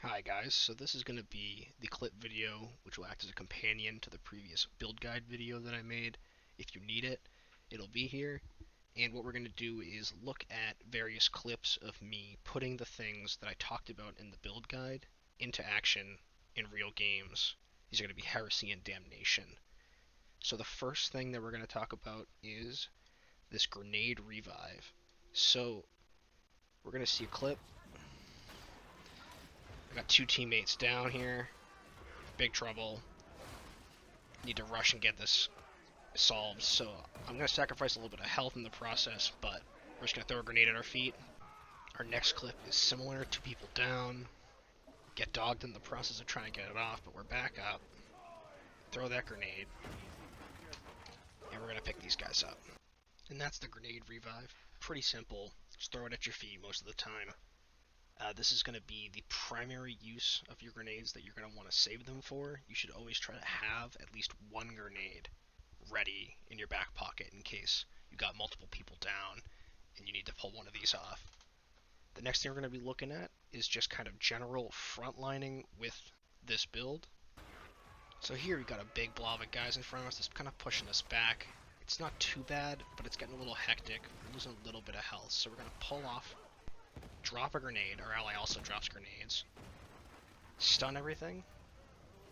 Hi guys, so this is going to be the clip video which will act as a companion to the previous build guide video that I made. If you need it, it'll be here. And what we're going to do is look at various clips of me putting the things that I talked about in the build guide into action in real games. These are going to be Heresy and Damnation. So the first thing that we're going to talk about is this grenade revive. So we're going to see a clip. I got two teammates down here. Big trouble. Need to rush and get this solved, so I'm going to sacrifice a little bit of health in the process, but we're just going to throw a grenade at our feet. Our next clip is similar, two people down, get dogged in the process of trying to get it off, but we're back up. Throw that grenade, and we're going to pick these guys up. And that's the grenade revive. Pretty simple, just throw it at your feet most of the time. This is going to be the primary use of your grenades that you're going to want to save them for. You should always try to have at least one grenade ready in your back pocket in case you got multiple people down and you need to pull one of these off. The next thing we're going to be looking at is just kind of general frontlining with this build. So here we've got a big blob of guys in front of us that's kind of pushing us back. It's not too bad, but it's getting a little hectic. We're losing a little bit of health, so we're going to pull off, drop a grenade. Our ally also drops grenades. Stun everything,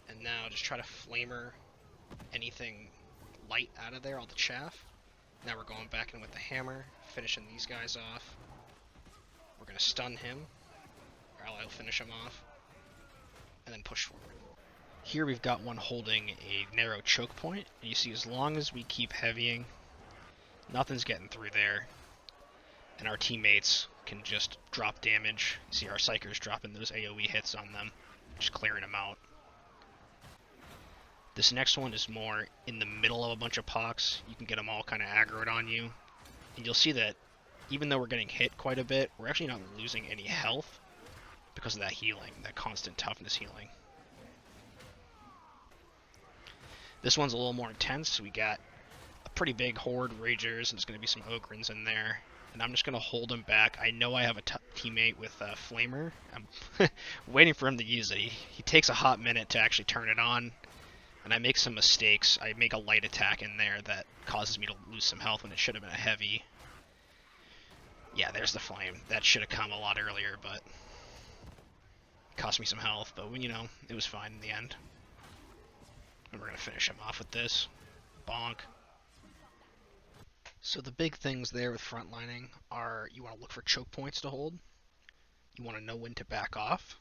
and now just try to flamer anything light out of there, all the chaff. Now we're going back in with the hammer, finishing these guys off. We're going to stun him. Our ally will finish him off, and then push forward. Here we've got one holding a narrow choke point, and you see as long as we keep heavying, nothing's getting through there, and our teammates can just drop damage. You see our psychers dropping those AoE hits on them, just clearing them out. This next one is more in the middle of a bunch of pox. You can get them all kind of aggroed on you. And you'll see that even though we're getting hit quite a bit, we're actually not losing any health because of that healing, that constant toughness healing. This one's a little more intense. We got a pretty big horde of Ragers, and there's going to be some Ogrins in there. And I'm just going to hold him back. I know I have a teammate with a Flamer. I'm waiting for him to use it. He takes a hot minute to actually turn it on. And I make some mistakes. I make a light attack in there that causes me to lose some health when it should have been a heavy. Yeah, there's the flame. That should have come a lot earlier, but it cost me some health. But, you know, it was fine in the end. And we're going to finish him off with this. Bonk. So the big things there with frontlining are you want to look for choke points to hold. You want to know when to back off,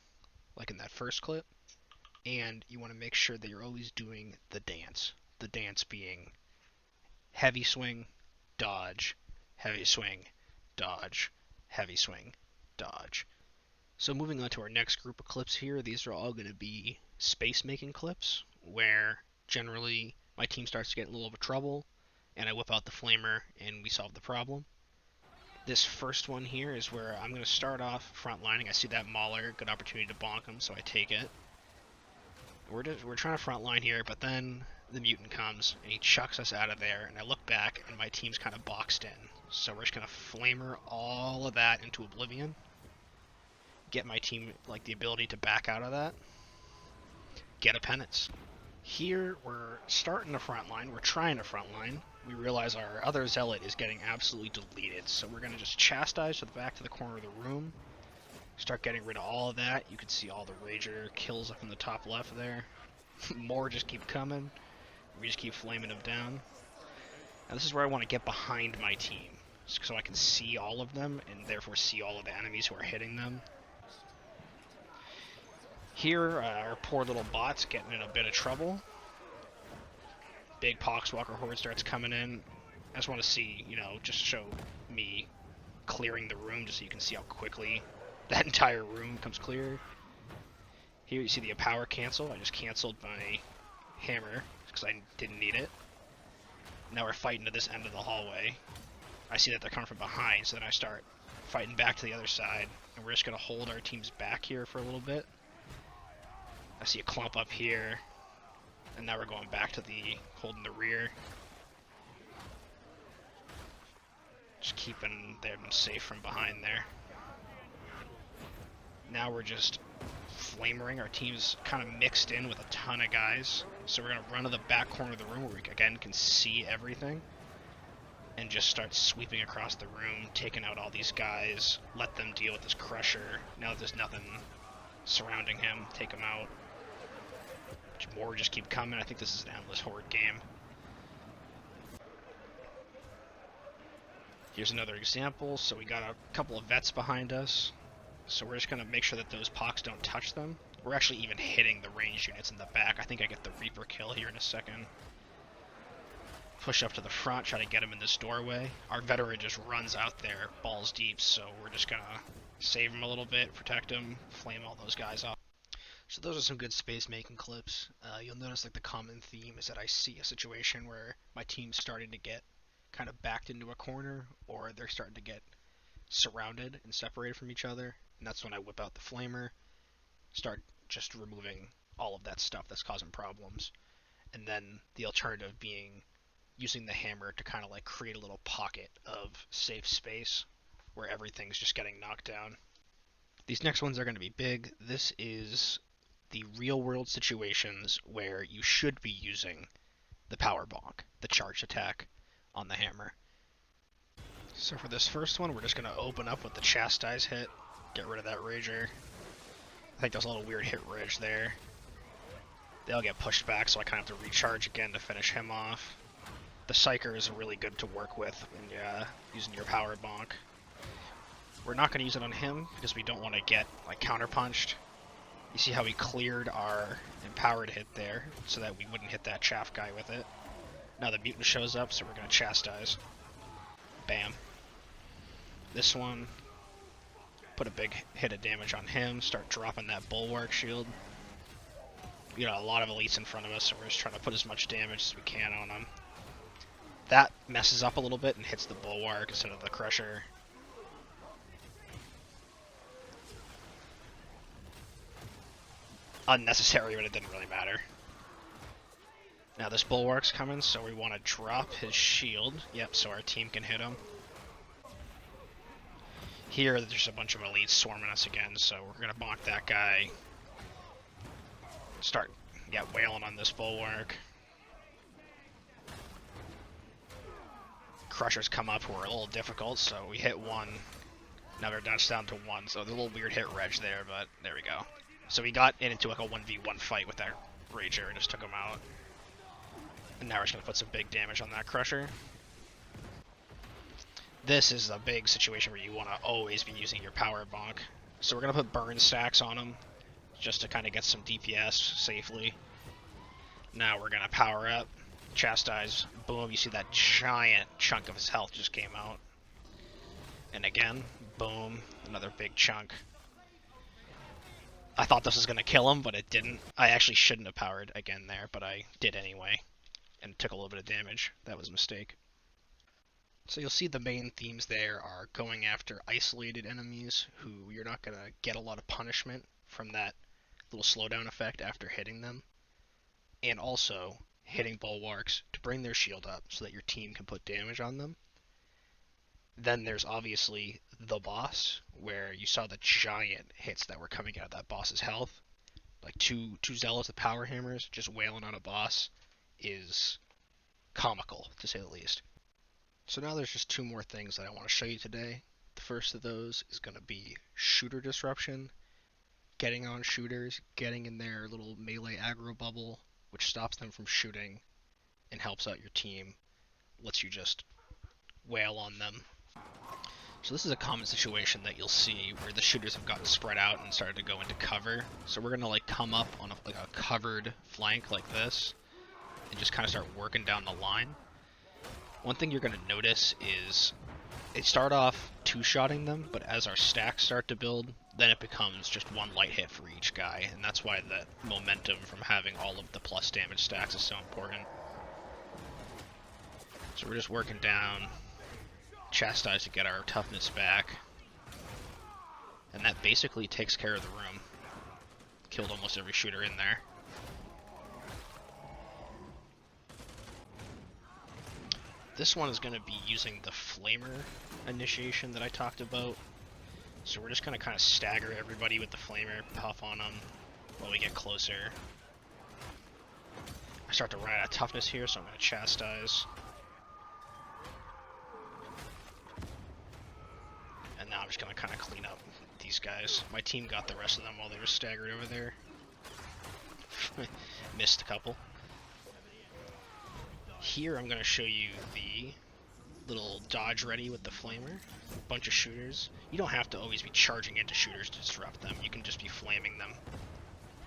like in that first clip. And you want to make sure that you're always doing the dance. The dance being heavy swing, dodge, heavy swing, dodge, heavy swing, dodge. So moving on to our next group of clips here, these are all going to be space making clips where generally my team starts to get a little bit of trouble and I whip out the flamer and we solve the problem. This first one here is where I'm going to start off frontlining. I see that Mauler, good opportunity to bonk him, so I take it. We're trying to frontline here, but then the mutant comes and he chucks us out of there, and I look back and my team's kind of boxed in. So we're just gonna flamer all of that into oblivion. Get my team like the ability to back out of that. Get a penance. Here we're starting to frontline. We're trying to frontline. We realize our other Zealot is getting absolutely deleted, so we're gonna just chastise to the back to the corner of the room. Start getting rid of all of that. You can see all the Rager kills up in the top left there. More just keep coming. We just keep flaming them down. Now this is where I want to get behind my team, so I can see all of them, and therefore see all of the enemies who are hitting them. Here, our poor little bot's getting in a bit of trouble. Big Poxwalker horde starts coming in. I just want to see, you know, just show me clearing the room just so you can see how quickly that entire room comes clear. Here you see the power cancel. I just canceled my hammer because I didn't need it. Now we're fighting to this end of the hallway. I see that they're coming from behind, so then I start fighting back to the other side. And we're just going to hold our teams back here for a little bit. I see a clump up here. And now we're going back to the holding the rear. Just keeping them safe from behind there. Now we're just flamering. Our team's kind of mixed in with a ton of guys. So we're going to run to the back corner of the room where we, again, can see everything. And just start sweeping across the room, taking out all these guys, let them deal with this Crusher. Now that there's nothing surrounding him, take him out. More just keep coming. I think this is an endless horde game. Here's another example. So we got a couple of vets behind us. So we're just going to make sure that those pox don't touch them. We're actually even hitting the ranged units in the back. I think I get the Reaper kill here in a second. Push up to the front, try to get him in this doorway. Our veteran just runs out there, balls deep, so we're just going to save him a little bit, protect him, flame all those guys off. So those are some good space making clips. You'll notice like the common theme is that I see a situation where my team's starting to get kind of backed into a corner, or they're starting to get surrounded and separated from each other, and that's when I whip out the flamer, start just removing all of that stuff that's causing problems. And then the alternative being using the hammer to kind of like create a little pocket of safe space where everything's just getting knocked down. These next ones are going to be big. This is the real world situations where you should be using the Powerbonk, the charge attack on the hammer. So for this first one, we're just going to open up with the Chastise hit, get rid of that Rager. I think there's a little weird hit ridge there. They'll get pushed back, so I kind of have to recharge again to finish him off. The Psyker is really good to work with when using your Powerbonk. We're not going to use it on him because we don't want to get like counterpunched. You see how he cleared our empowered hit there so that we wouldn't hit that chaff guy with it. Now the mutant shows up, so we're going to Chastise. Bam. This one, put a big hit of damage on him, start dropping that Bulwark shield. We got a lot of elites in front of us, so we're just trying to put as much damage as we can on them. That messes up a little bit and hits the Bulwark instead of the Crusher. Unnecessary, but it didn't really matter. Now this Bulwark's coming, so we want to drop his shield. Yep, so our team can hit him. Here, there's a bunch of elites swarming us again, so we're going to bonk that guy. Start, wailing on this Bulwark. Crushers come up, who are a little difficult, so we hit one. Now they're down to one, so there's a little weird hit reg there, but there we go. So we got into like a 1v1 fight with that Rager and just took him out. And now we're just going to put some big damage on that Crusher. This is a big situation where you want to always be using your Powerbonk. So we're going to put burn stacks on him, just to kind of get some DPS safely. Now we're going to power up, Chastise, boom, you see that giant chunk of his health just came out. And again, boom, another big chunk. I thought this was going to kill him, but it didn't. I actually shouldn't have powered again there, but I did anyway. And took a little bit of damage. That was a mistake. So you'll see the main themes there are going after isolated enemies who you're not going to get a lot of punishment from that little slowdown effect after hitting them. And also hitting Bulwarks to bring their shield up so that your team can put damage on them. Then there's obviously the boss, where you saw the giant hits that were coming out of that boss's health. Like two Zealots with power hammers just wailing on a boss is comical, to say the least. So now there's just two more things that I want to show you today. The first of those is going to be shooter disruption. Getting on shooters, getting in their little melee aggro bubble, which stops them from shooting and helps out your team, lets you just wail on them. So this is a common situation that you'll see where the shooters have gotten spread out and started to go into cover. So we're gonna like come up on a covered flank like this, and just kind of start working down the line. One thing you're gonna notice is they start off two-shotting them, but as our stacks start to build, then it becomes just one light hit for each guy, and that's why the momentum from having all of the plus damage stacks is so important. So we're just working down. Chastise to get our toughness back, and that basically takes care of the room. Killed almost every shooter in there. This one is going to be using the flamer initiation that I talked about. So we're just gonna kind of stagger everybody with the flamer, puff on them while we get closer. I start to run out of toughness here, so I'm gonna chastise. And now I'm just gonna kind of clean up these guys. My team got the rest of them while they were staggered over there. Missed a couple. Here I'm gonna show you the little dodge ready with the flamer. Bunch of shooters. You don't have to always be charging into shooters to disrupt them. You can just be flaming them.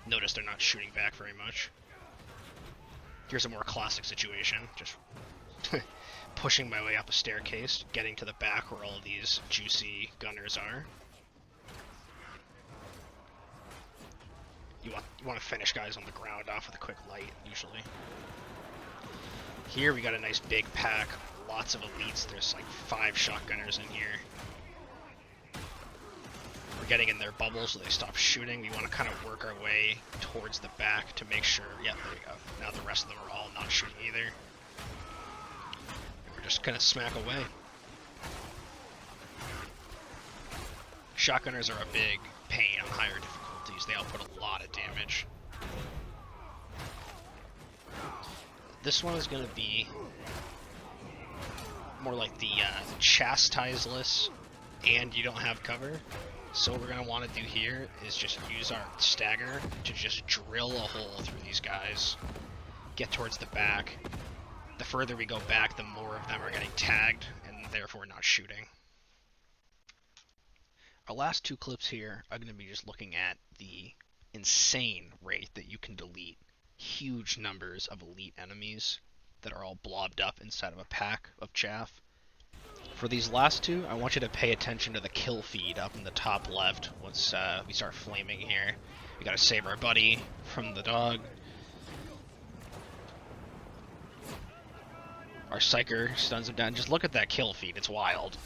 Notice they're not shooting back very much. Here's a more classic situation. Just pushing my way up a staircase, getting to the back where all of these juicy gunners are. You want to finish guys on the ground off with a quick light, usually. Here we got a nice big pack, lots of elites. There's like 5 shotgunners in here. We're getting in their bubbles so they stop shooting. We want to kind of work our way towards the back to make sure, yeah, there we go. Now the rest of them are all not shooting either. And we're just gonna smack away. Shotgunners are a big pain on higher difficulties. They output a lot of damage. This one is going to be more like the chastiseless and you don't have cover. So what we're going to want to do here is just use our stagger to just drill a hole through these guys. Get towards the back. The further we go back, the more of them are getting tagged and therefore not shooting. Our last 2 clips here are going to be just looking at the insane rate that you can delete huge numbers of elite enemies that are all blobbed up inside of a pack of chaff. For these last 2, I want you to pay attention to the kill feed up in the top left once we start flaming here. We gotta save our buddy from the dog. Our psyker stuns him down. Just look at that kill feed, it's wild.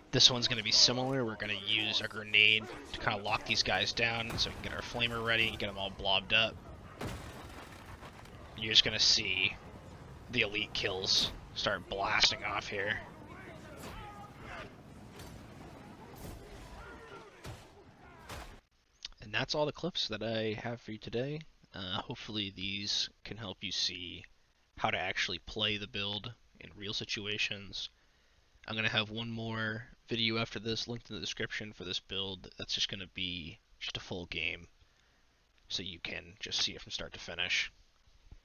This one's going to be similar. We're going to use a grenade to kind of lock these guys down so we can get our flamer ready, get them all blobbed up. You're just going to see the elite kills start blasting off here. And that's all the clips that I have for you today. Hopefully these can help you see how to actually play the build in real situations. I'm going to have one more video after this linked in the description for this build. That's just going to be just a full game so you can just see it from start to finish.